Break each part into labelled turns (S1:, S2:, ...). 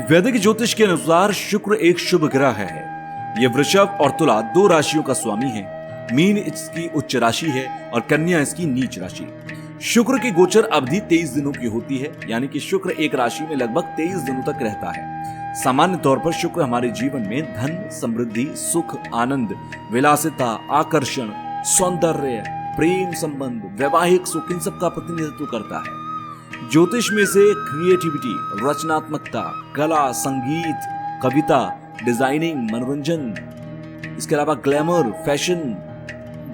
S1: वैदिक ज्योतिष के अनुसार शुक्र एक शुभ ग्रह है। यह वृषभ और तुला दो राशियों का स्वामी है। मीन इसकी उच्च राशि है और कन्या इसकी नीच राशि। शुक्र की गोचर अवधि 23 दिनों की होती है, यानी कि शुक्र एक राशि में लगभग 23 दिनों तक रहता है। सामान्य तौर पर शुक्र हमारे जीवन में धन, समृद्धि, सुख, आनंद, विलासिता, आकर्षण, सौंदर्य, प्रेम संबंध, वैवाहिक सुख, इन सब का प्रतिनिधित्व करता है। ज्योतिष में से क्रिएटिविटी, रचनात्मकता, कला, संगीत, कविता, डिजाइनिंग, मनोरंजन, इसके अलावा ग्लैमर, फैशन,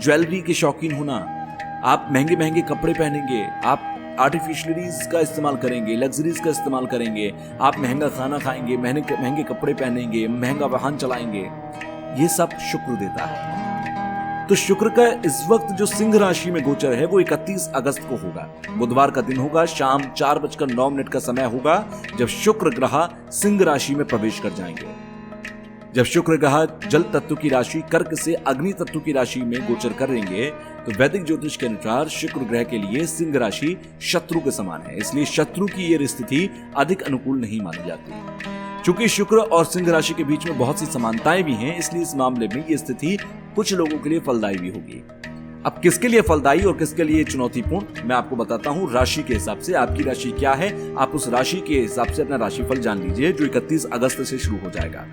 S1: ज्वेलरी के शौकीन होना, आप महंगे महंगे कपड़े पहनेंगे, आप आर्टिफिशियलीज का इस्तेमाल करेंगे, लग्जरीज का इस्तेमाल करेंगे, आप महंगा खाना खाएंगे, महंगे कपड़े पहनेंगे, महंगा वाहन चलाएंगे, ये सब शुक्र देता है। तो शुक्र का इस वक्त जो सिंह राशि में गोचर है वो 31 अगस्त को होगा। बुधवार का दिन होगा, शाम 4:09 का समय होगा जब शुक्र ग्रह सिंह राशि में प्रवेश कर जाएंगे। जब शुक्र ग्रह जल तत्व की राशि कर्क से अग्नि तत्व की राशि में गोचर करेंगे तो वैदिक ज्योतिष के अनुसार शुक्र ग्रह के लिए सिंह राशि शत्रु के समान है, इसलिए शत्रु की यह स्थिति अधिक अनुकूल नहीं मानी जाती। चूंकि शुक्र और सिंह राशि के बीच में बहुत सी समानताएं भी हैं, इसलिए इस मामले में यह स्थिति कुछ लोगों के लिए फलदायी भी होगी। अब किसके लिए फलदायी और किसके लिए चुनौतीपूर्ण, मैं आपको बताता हूं राशि के हिसाब से। आपकी राशि क्या है, आप उस राशि के हिसाब से अपना राशिफल जान लीजिए जो 31 अगस्त से शुरू हो जाएगा।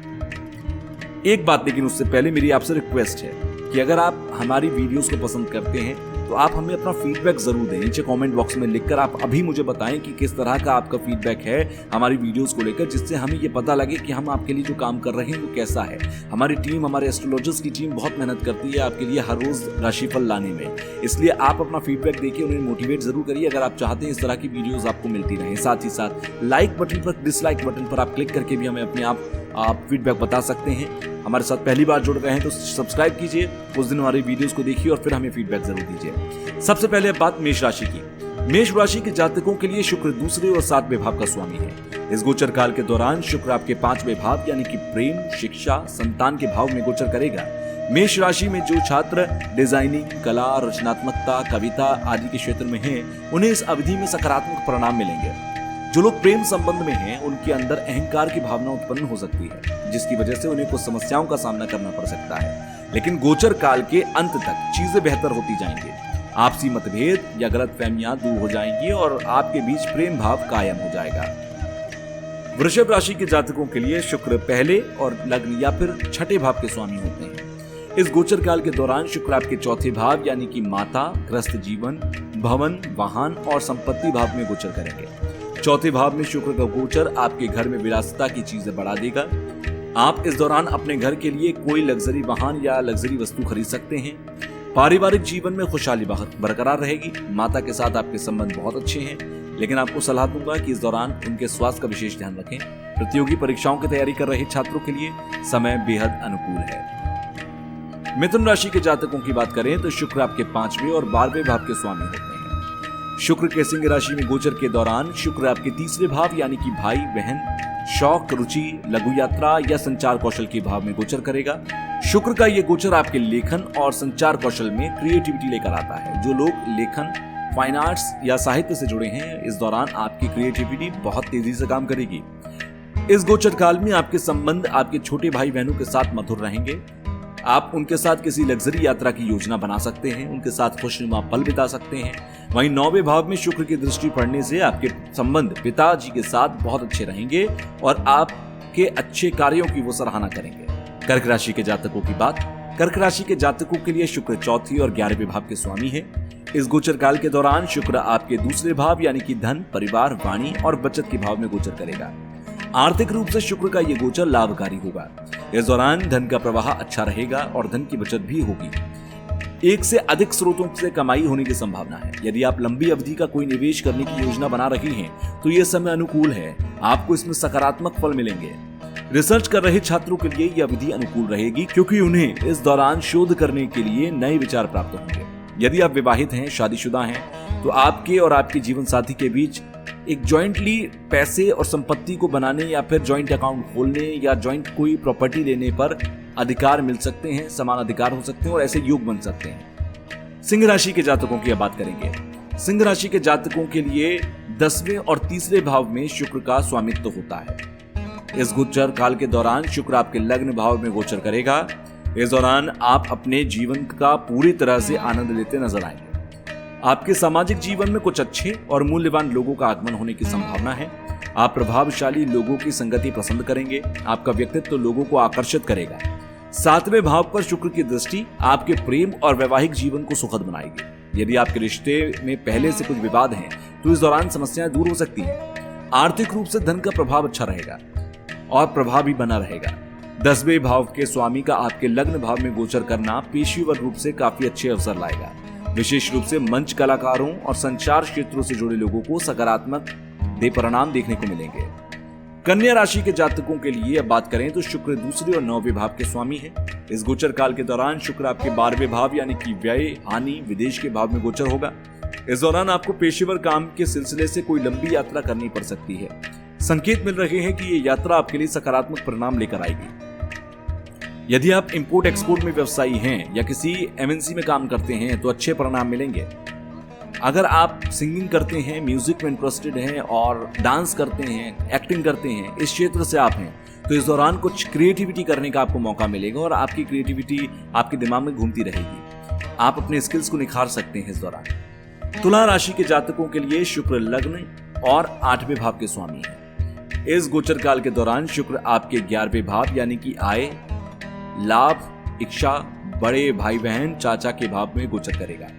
S1: एक बात लेकिन उससे पहले मेरी आपसे रिक्वेस्ट है कि अगर आप हमारी वीडियोस को पसंद करते हैं तो आप हमें अपना फीडबैक जरूर दें। नीचे कमेंट बॉक्स में लिखकर आप अभी मुझे बताएं कि किस तरह का आपका फीडबैक है हमारी वीडियोस को लेकर, जिससे हमें ये पता लगे कि हम आपके लिए जो काम कर रहे हैं वो कैसा है। हमारी टीम, हमारे एस्ट्रोलॉजर्स की टीम बहुत मेहनत करती है आपके लिए हर रोज राशिफल लाने में, इसलिए आप अपना फीडबैक देके उन्हें मोटिवेट जरूर करिए अगर आप चाहते हैं इस तरह की वीडियोज आपको मिलती रहे। साथ ही साथ लाइक बटन पर, डिसलाइक बटन पर आप क्लिक करके भी हमें अपने आप फीडबैक बता सकते हैं। हमारे साथ पहली बार जुड़ रहे हैं तो सब्सक्राइब कीजिए, उस दिन हमारी वीडियोस को देखिए और फिर हमें फीडबैक जरूर दीजिए। सबसे पहले बात मेष राशि की। मेष राशि के जातकों के लिए शुक्र दूसरे और 7वें भाव का स्वामी है। इस गोचर काल के दौरान शुक्र आपके 5वें भाव यानी कि प्रेम, शिक्षा, संतान के भाव में गोचर करेगा। मेष राशि में जो छात्र डिजाइनिंग, कला, रचनात्मकता, कविता आदि के क्षेत्र में हैं, उन्हें इस अवधि में सकारात्मक परिणाम मिलेंगे। जो लोग प्रेम संबंध में हैं, उनके अंदर अहंकार की भावना उत्पन्न हो सकती है, जिसकी वजह से उन्हें कुछ समस्याओं का सामना करना पड़ सकता है। लेकिन गोचर काल के अंत तक चीजें बेहतर होती जाएंगी। आपसी मतभेद या गलतफहमियां दूर हो जाएंगी और आपके बीच प्रेम भाव कायम हो जाएगा। वृषभ राशि के जातकों के लिए शुक्र पहले और लग्न या फिर छठे भाव के स्वामी होते हैं। इस गोचर काल के दौरान शुक्र आपके चौथे भाव यानी कि माता, ग्रस्त जीवन, भवन, वाहन और संपत्ति भाव में गोचर करेंगे। चौथे भाव में शुक्र का गोचर आपके घर में विलासिता की चीजें बढ़ा देगा। आप इस दौरान अपने घर के लिए कोई लग्जरी वाहन या लग्जरी वस्तु खरीद सकते हैं। पारिवारिक जीवन में खुशहाली बरकरार रहेगी। माता के साथ आपके संबंध बहुत अच्छे हैं, लेकिन आपको सलाह दूंगा कि इस दौरान उनके स्वास्थ्य का विशेष ध्यान रखें। प्रतियोगी परीक्षाओं की तैयारी कर रहे छात्रों के लिए समय बेहद अनुकूल है। मिथुन राशि के जातकों की बात करें तो शुक्र आपके 5वें और 12वें भाव के स्वामी होते हैं। शुक्र के सिंह राशि में गोचर के दौरान शुक्र आपके 3रे भाव यानी कि भाई, बहन, शौक, रुचि, लघु यात्रा या संचार कौशल के भाव में गोचर करेगा। शुक्र का ये गोचर आपके लेखन और संचार कौशल में क्रिएटिविटी लेकर आता है। जो लोग लेखन, फाइन आर्ट्स या साहित्य से जुड़े हैं, इस दौरान आपकी क्रिएटिविटी बहुत तेजी से काम करेगी। इस गोचर काल में आपके संबंध आपके छोटे भाई बहनों के साथ मधुर रहेंगे। आप उनके साथ किसी लग्जरी यात्रा की योजना बना सकते हैं, उनके साथ खुशनुमा पल बिता सकते हैं। वहीं 9वें भाव में शुक्र की दृष्टि पड़ने से आपके संबंध पिताजी के साथ बहुत अच्छे रहेंगे और आपके अच्छे कार्यों की वो सराहना करेंगे। कर्क राशि के जातकों की बात। कर्क राशि के जातकों के लिए शुक्र चौथे और 11वें भाव के स्वामी है। इस गोचर काल के दौरान शुक्र आपके 2रे भाव यानी कि धन, परिवार, वाणी और बचत के भाव में गोचर करेगा। आर्थिक रूप से शुक्र का ये गोचर लाभकारी होगा। इस दौरान धन का प्रवाह अच्छा रहेगा और धन की बचत भी होगी। एक से अधिक स्रोतों से कमाई होने की संभावना है। यदि आप लंबी अवधि का कोई निवेश करने की योजना बना रहे हैं तो यह समय अनुकूल है, आपको इसमें सकारात्मक फल मिलेंगे। रिसर्च कर रहे छात्रों के लिए यह अवधि अनुकूल रहेगी क्योंकि उन्हें इस दौरान शोध करने के लिए नए विचार प्राप्त होंगे। यदि आप विवाहित हैं, शादीशुदा हैं, तो आपके और आपके जीवन साथी के बीच एक जॉइंटली पैसे और संपत्ति को बनाने या फिर जॉइंट अकाउंट खोलने या जॉइंट कोई प्रॉपर्टी लेने पर अधिकार मिल सकते हैं, समान अधिकार हो सकते हैं और ऐसे योग बन सकते हैं। सिंह राशि के जातकों की अब बात करेंगे। सिंह राशि के जातकों के लिए 10वें और 3रे भाव में शुक्र का स्वामित्व होता है। इस गोचर काल के दौरान शुक्र आपके लग्न भाव में गोचर करेगा। इस दौरान आप अपने जीवन का पूरी तरह से आनंद लेते नजर आएंगे। आपके सामाजिक जीवन में कुछ अच्छे और मूल्यवान लोगों का आगमन होने की संभावना है। आप प्रभावशाली लोगों की संगति पसंद करेंगे। आपका व्यक्तित्व लोगों को आकर्षित करेगा। 7वें भाव पर शुक्र की दृष्टि आपके प्रेम और वैवाहिक जीवन को सुखद बनाएगी। यदि आपके रिश्ते में पहले से कुछ विवाद हैं, तो इस दौरान समस्याएं दूर हो सकती हैं। आर्थिक रूप से धन का प्रभाव अच्छा रहेगा और प्रभाव भी बना रहेगा। 10वें भाव के स्वामी का आपके लग्न भाव में गोचर करना पेशेवर रूप से काफी अच्छे अवसर लाएगा। विशेष रूप से मंच कलाकारों और संचार क्षेत्रों से जुड़े लोगों को सकारात्मक परिणाम देखने को मिलेंगे। कन्या राशि के जातकों के लिए अब बात करें तो शुक्र दूसरे और 9वें भाव के स्वामी है। इस गोचर काल के दौरान शुक्र आपके 12वें भाव यानी कि व्यय, हानि, विदेश के भाव में गोचर होगा। इस दौरान आपको पेशेवर काम के सिलसिले से कोई लंबी यात्रा करनी पड़ सकती है। संकेत मिल रहे हैं कि ये यात्रा आपके लिए सकारात्मक परिणाम लेकर आएगी। यदि आप इंपोर्ट एक्सपोर्ट में व्यवसायी हैं या किसी एमएनसी में काम करते हैं तो अच्छे परिणाम मिलेंगे। अगर आप सिंगिंग करते हैं, म्यूजिक में इंटरेस्टेड हैं और डांस करते हैं, एक्टिंग करते हैं, इस क्षेत्र से आप हैं, तो इस दौरान कुछ क्रिएटिविटी करने का आपको मौका मिलेगा और आपकी क्रिएटिविटी आपके दिमाग में घूमती रहेगी। आप अपने स्किल्स को निखार सकते हैं इस दौरान। तुला राशि के जातकों के लिए शुक्र लग्न और 8वें भाव के स्वामी है। इस गोचर काल के दौरान शुक्र आपके 11वें भाव यानी कि आय, लाभ, इच्छा, बड़े भाई बहन, चाचा के भाव में गोचर करेगा।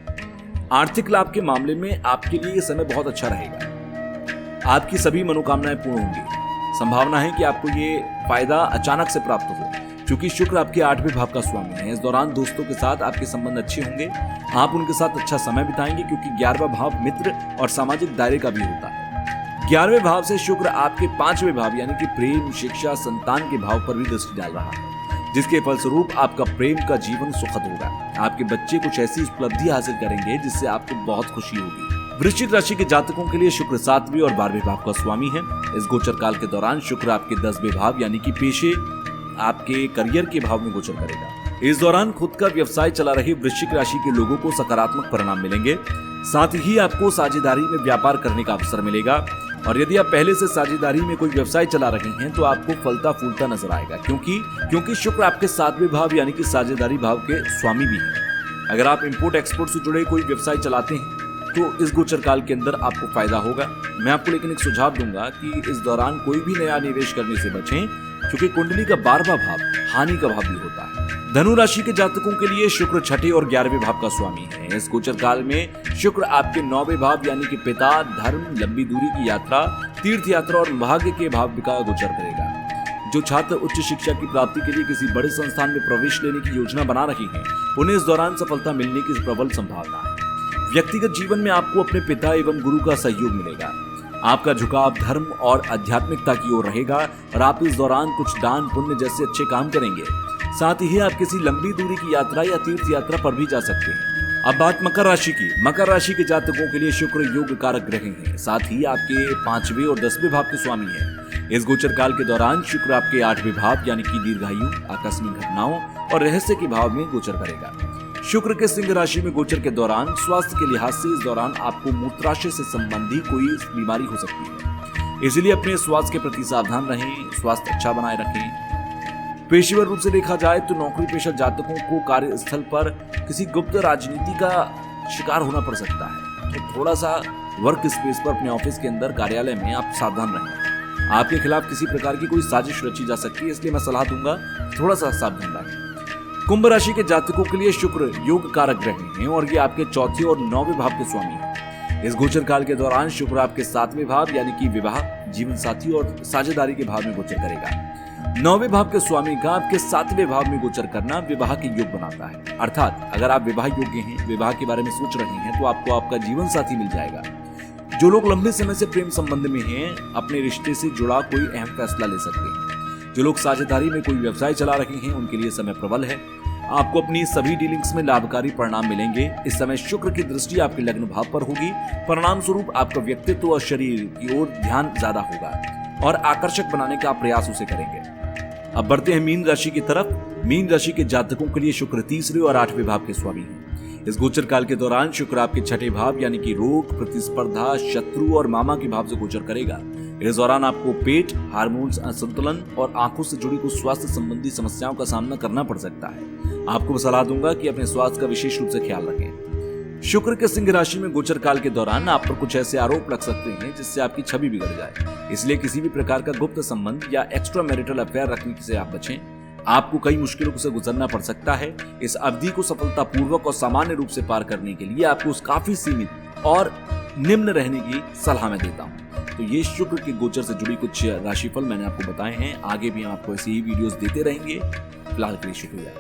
S1: आर्थिक लाभ के मामले में आपके लिए यह समय बहुत अच्छा रहेगा। आपकी सभी मनोकामनाएं पूर्ण होंगी। संभावना है कि आपको ये फायदा अचानक से प्राप्त हो, क्योंकि शुक्र आपके 8वें भाव का स्वामी है। इस दौरान दोस्तों के साथ आपके संबंध अच्छे होंगे। आप उनके साथ अच्छा समय बिताएंगे, क्योंकि 11वां भाव मित्र और सामाजिक दायरे का भी होता है। 11वें भाव से शुक्र आपके 5वें भाव यानी कि प्रेम, शिक्षा, संतान के भाव पर भी दृष्टि डाल रहा है, जिसके फलस्वरूप आपका प्रेम का जीवन सुखद होगा। आपके बच्चे कुछ ऐसी उपलब्धि हासिल करेंगे जिससे आपको बहुत खुशी होगी। वृश्चिक राशि के जातकों के लिए शुक्र 7वें और 12वें भाव का स्वामी है। इस गोचर काल के दौरान शुक्र आपके 10वें भाव यानी कि पेशे, आपके करियर के भाव में गोचर करेगा। इस दौरान खुद का व्यवसाय चला रहे वृश्चिक राशि के लोगों को सकारात्मक परिणाम मिलेंगे। साथ ही आपको साझेदारी में व्यापार करने का अवसर मिलेगा। और यदि आप पहले से साझेदारी में कोई व्यवसाय चला रहे हैं तो आपको फलता फूलता नजर आएगा, क्योंकि शुक्र आपके 7वें भाव यानी कि साझेदारी भाव के स्वामी भी हैं। अगर आप इंपोर्ट एक्सपोर्ट से जुड़े कोई व्यवसाय चलाते हैं तो इस गोचर काल के अंदर आपको फायदा होगा। मैं आपको लेकिन एक सुझाव दूंगा कि इस दौरान कोई भी नया निवेश करने से बचें, क्योंकि कुंडली का 12वां भाव हानि का भाव भी होता है। धनु राशि के जातकों के लिए शुक्र 6ठे और 11वें भाव का स्वामी है। इस गोचर काल में शुक्र आपके 9वें भाव यानी कि पिता, धर्म, लंबी दूरी की यात्रा, तीर्थ यात्रा और भाग्य के भाव का गोचर करेगा। जो छात्र उच्च शिक्षा की प्राप्ति के लिए किसी बड़े संस्थान में प्रवेश लेने की योजना बना रहे हैं, उन्हें इस दौरान सफलता मिलने की प्रबल संभावना है। व्यक्तिगत जीवन में आपको अपने पिता एवं गुरु का सहयोग मिलेगा। आपका झुकाव धर्म और आध्यात्मिकता की ओर रहेगा और आप इस दौरान कुछ दान पुण्य जैसे अच्छे काम करेंगे। साथ ही आप किसी लंबी दूरी की यात्रा या तीर्थ यात्रा पर भी जा सकते हैं। अब बात मकर राशि की। मकर राशि के जातकों के लिए शुक्र योग कारक ग्रह है। साथ ही आपके 5वें और 10वें भाव के स्वामी है। इस गोचर काल के दौरान शुक्र आपके 8वें भाव यानी कि दीर्घायु, आकस्मिक घटनाओं और रहस्य के भाव में गोचर करेगा। शुक्र के सिंह राशि में गोचर के दौरान स्वास्थ्य के लिहाज से इस दौरान आपको मूत्राशय से संबंधी कोई बीमारी हो सकती है, इसलिए अपने स्वास्थ्य के प्रति सावधान रहें, स्वास्थ्य अच्छा बनाए रखें। पेशेवर रूप से देखा जाए तो नौकरी पेशा जातकों को कार्यस्थल पर किसी गुप्त राजनीति का शिकार होना पड़ सकता है, तो थोड़ा सा वर्क स्पेस पर अपने ऑफिस के अंदर, कार्यालय में आप सावधान रहें। आपके खिलाफ किसी प्रकार की कोई साजिश रची जा सकती है, इसलिए मैं सलाह दूंगा थोड़ा सा सावधान रहें। कुंभ राशि के जातकों के लिए शुक्र योग कारक ग्रह हैं और ये आपके 4थे और 9वें भाव के स्वामी हैं। इस गोचर काल के दौरान शुक्र आपके 7वें भाव यानी कि विवाह, जीवन साथी और साझेदारी के भाव में गोचर करेगा। 9वें भाव के स्वामी का आपके 7वें भाव में गोचर करना विवाह के योग बनाता है। अर्थात अगर आप विवाह योग्य हैं, विवाह के बारे में सोच रहे हैं, तो आपको आपका जीवन साथी मिल जाएगा। जो लोग लंबे समय से प्रेम संबंध में हैं, अपने रिश्ते से जुड़ा कोई अहम फैसला ले सकते हैं। जो लोग साझेदारी में कोई व्यवसाय चला रहे हैं, उनके लिए समय प्रबल है। आपको अपनी सभी डीलिंग्स में लाभकारी परिणाम मिलेंगे। इस समय शुक्र की दृष्टि आपके लग्न भाव पर होगी। परिणाम स्वरूप आपका व्यक्तित्व और शरीर की ओर ध्यान ज्यादा होगा और आकर्षक बनाने का प्रयास उसे करेंगे। अब बढ़ते हैं मीन राशि की तरफ। मीन राशि के जातकों के लिए शुक्र 3रे और 8वें भाव के स्वामी हैं। इस गोचर काल के दौरान शुक्र आपके 6ठे भाव यानी कि रोग, प्रतिस्पर्धा, शत्रु और मामा के भाव से गोचर करेगा। इस दौरान आपको पेट, हार्मोन्स असंतुलन और आंखों से जुड़ी कुछ स्वास्थ्य संबंधी समस्याओं का सामना करना पड़ सकता है। आपको सलाह दूंगा कि अपने स्वास्थ्य का विशेष रूप से ख्याल रखें। शुक्र के सिंह राशि में गोचर काल के दौरान आप पर कुछ ऐसे आरोप लग सकते हैं जिससे आपकी छवि बिगड़ जाए, इसलिए किसी भी प्रकार का गुप्त संबंध या एक्स्ट्रा मैरिटल अफेयर रखने से आप बचें। आपको कई मुश्किलों से गुजरना पड़ सकता है। इस अवधि को सफलतापूर्वक और सामान्य रूप से पार करने के लिए आपको काफी सीमित और निम्न रहने की सलाह मैं देता हूँ। तो ये शुक्र के गोचर से जुड़ी कुछ राशिफल मैंने आपको बताए हैं। आगे भी हम आपको ऐसी ही वीडियोस देते रहेंगे। फिलहाल के लिए शुक्रिया।